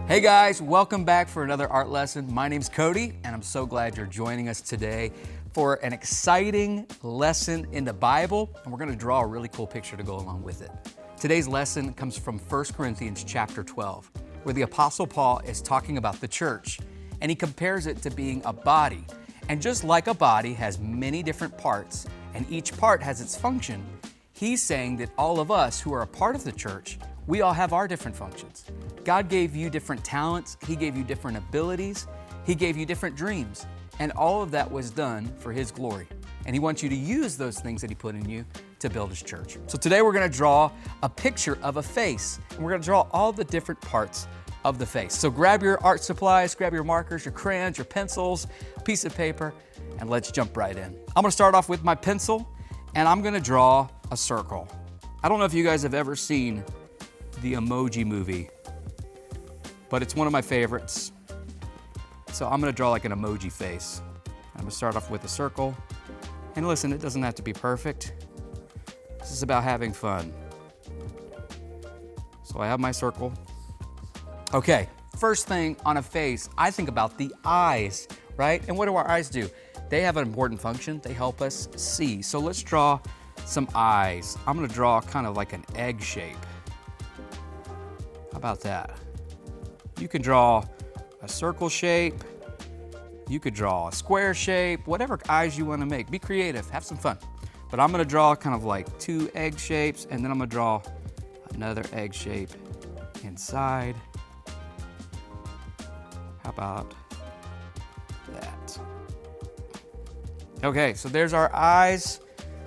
Hey guys, welcome back for another art lesson. My name's Cody, and I'm so glad you're joining us today for an exciting lesson in the Bible, and we're going to draw a really cool picture to go along with it. Today's lesson comes from 1 Corinthians chapter 12, where the Apostle Paul is talking about the church, and he compares it to being a body. And just like a body has many different parts, and each part has its function, he's saying that all of us who are a part of the church, we all have our different functions. God gave you different talents, He gave you different abilities, He gave you different dreams, and all of that was done for His glory. And He wants you to use those things that He put in you to build His church. So today we're gonna draw a picture of a face, and we're gonna draw all the different parts of the face. So grab your art supplies, grab your markers, your crayons, your pencils, a piece of paper, and let's jump right in. I'm gonna start off with my pencil, and I'm gonna draw a circle. I don't know if you guys have ever seen the Emoji Movie, but it's one of my favorites. So I'm gonna draw like an emoji face. I'm gonna start off with a circle. And listen, it doesn't have to be perfect. This is about having fun. So I have my circle. Okay, first thing on a face, I think about the eyes, right? And what do our eyes do? They have an important function. They help us see. So let's draw some eyes. I'm gonna draw kind of like an egg shape. How about that? You can draw a circle shape, you could draw a square shape, whatever eyes you want to make. Be creative, have some fun. But I'm gonna draw kind of like two egg shapes, and then I'm gonna draw another egg shape inside. How about that? Okay, so there's our eyes.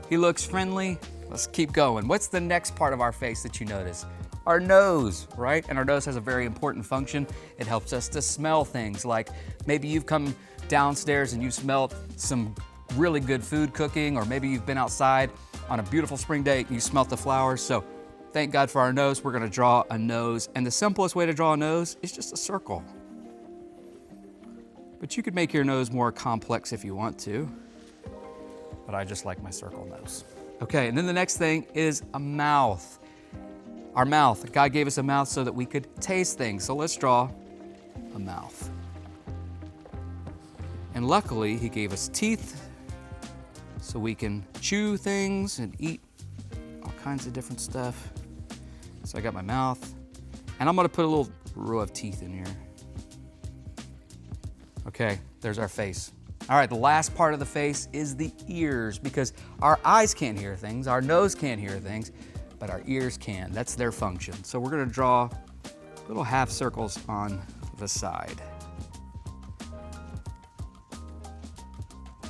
He looks friendly. Let's keep going. What's the next part of our face that you notice? Our nose, right? And our nose has a very important function. It helps us to smell things, like maybe you've come downstairs and you smelled some really good food cooking, or maybe you've been outside on a beautiful spring day and you smelt the flowers. So thank God for our nose. We're gonna draw a nose, and the simplest way to draw a nose is just a circle. But you could make your nose more complex if you want to, but I just like my circle nose. Okay, and then the next thing is a mouth. Our mouth. God gave us a mouth so that we could taste things. So let's draw a mouth. And luckily, He gave us teeth so we can chew things and eat all kinds of different stuff. So I got my mouth, and I'm gonna put a little row of teeth in here. Okay, there's our face. All right, the last part of the face is the ears, because our eyes can't hear things, our nose can't hear things, but our ears can. That's their function. So we're gonna draw little half circles on the side.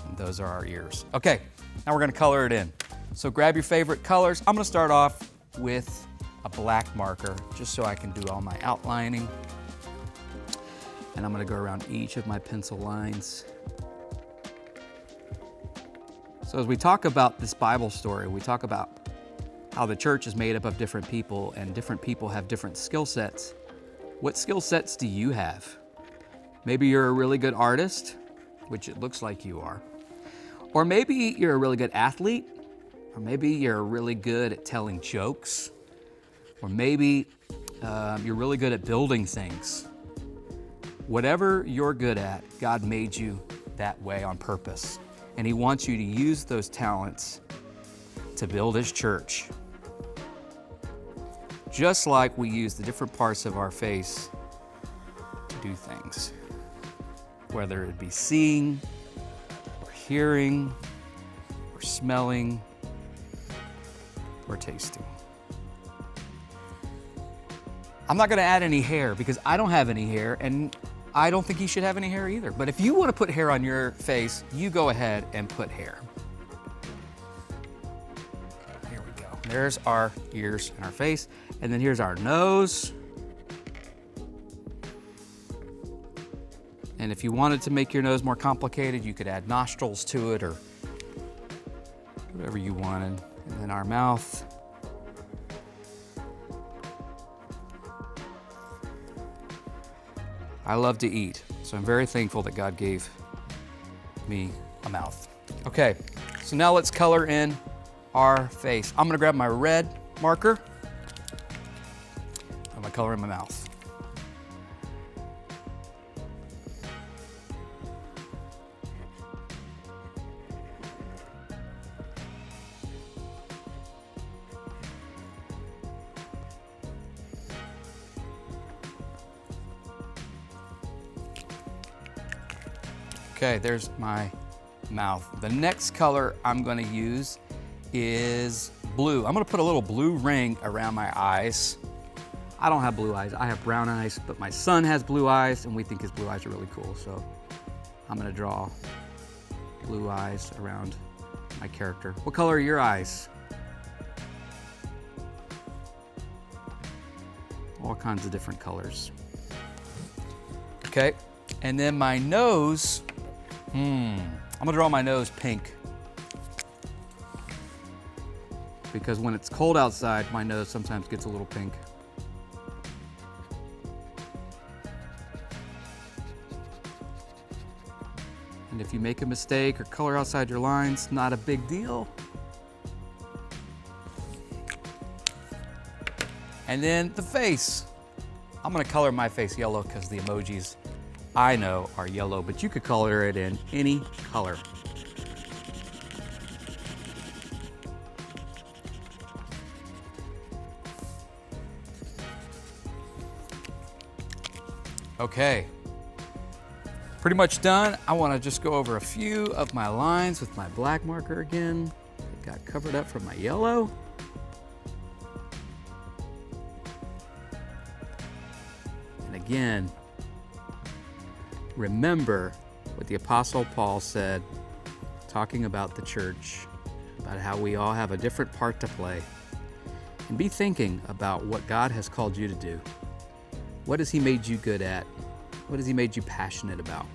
And those are our ears. Okay, now we're gonna color it in. So grab your favorite colors. I'm gonna start off with a black marker, just so I can do all my outlining. And I'm gonna go around each of my pencil lines. So as we talk about this Bible story, we talk about how the church is made up of different people, and different people have different skill sets. What skill sets do you have? Maybe you're a really good artist, which it looks like you are. Or maybe you're a really good athlete, or maybe you're really good at telling jokes, or maybe you're really good at building things. Whatever you're good at, God made you that way on purpose. And He wants you to use those talents to build His church. Just like we use the different parts of our face to do things, whether it be seeing, or hearing, or smelling, or tasting. I'm not gonna add any hair because I don't have any hair, and I don't think you should have any hair either. But if you wanna put hair on your face, you go ahead and put hair. There's our ears and our face. And then here's our nose. And if you wanted to make your nose more complicated, you could add nostrils to it or whatever you wanted. And then our mouth. I love to eat, so I'm very thankful that God gave me a mouth. Okay, so now let's color in our face. I'm gonna grab my red marker. I'm gonna color in my mouth. Okay, there's my mouth. The next color I'm gonna use is blue. I'm gonna put a little blue ring around my eyes. I don't have blue eyes, I have brown eyes, but my son has blue eyes and we think his blue eyes are really cool. So I'm gonna draw blue eyes around my character. What color are your eyes? All kinds of different colors. Okay, and then my nose, I'm gonna draw my nose pink. Because when it's cold outside, my nose sometimes gets a little pink. And if you make a mistake or color outside your lines, not a big deal. And then the face. I'm gonna color my face yellow because the emojis I know are yellow, but you could color it in any color. Okay, pretty much done. I wanna just go over a few of my lines with my black marker again. It got covered up from my yellow. And again, remember what the Apostle Paul said, talking about the church, about how we all have a different part to play. And be thinking about what God has called you to do. What has He made you good at? What has He made you passionate about?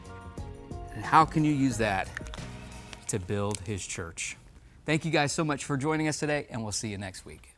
And how can you use that to build His church? Thank you guys so much for joining us today, and we'll see you next week.